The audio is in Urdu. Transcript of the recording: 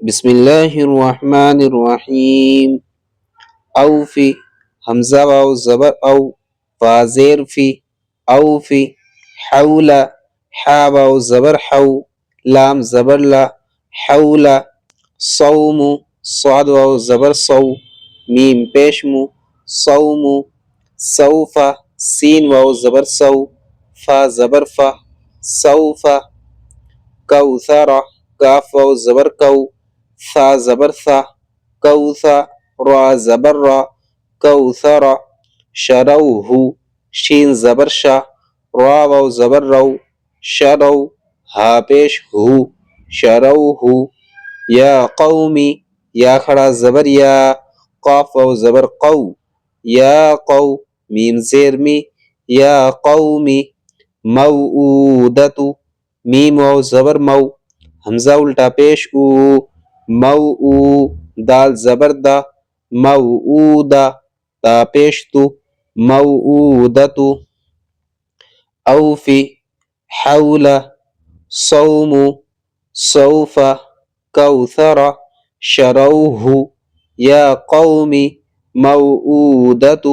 بسم اللہ الرحمن الرحیم. اوفی، حمزہ واو زبر او، فا زیر فی، اوفی. حولا، حا واو زبر حو، لام زبر لا، حولا. صوم، صاد واو زبر صو، میم پیش مو، صوم. سوفا، سین واو زبر سو، فا زبر فا، سوفا. کوثر، کاف واو زبر کو، ثا زبر ثا، کوثا. را زبر را، کوثر. شروہ، شین زبر شا، را واو زبر رو، شرو. ہا پیش ہو، شروہ. یا قومی، یا کھڑا زبر یا، قاف واو زبر قو، یا قو. میم زیر می، یا قومی. موعودۃ، میم واو زبر مو، حمزہ الٹا پیش او، مو او. دال زبر دا، موعودہ، تا پیش تو، موعودۃ. اوفی، حول، صوم، سوف، کوثر. شروہ، یا قوم. موعودۃ.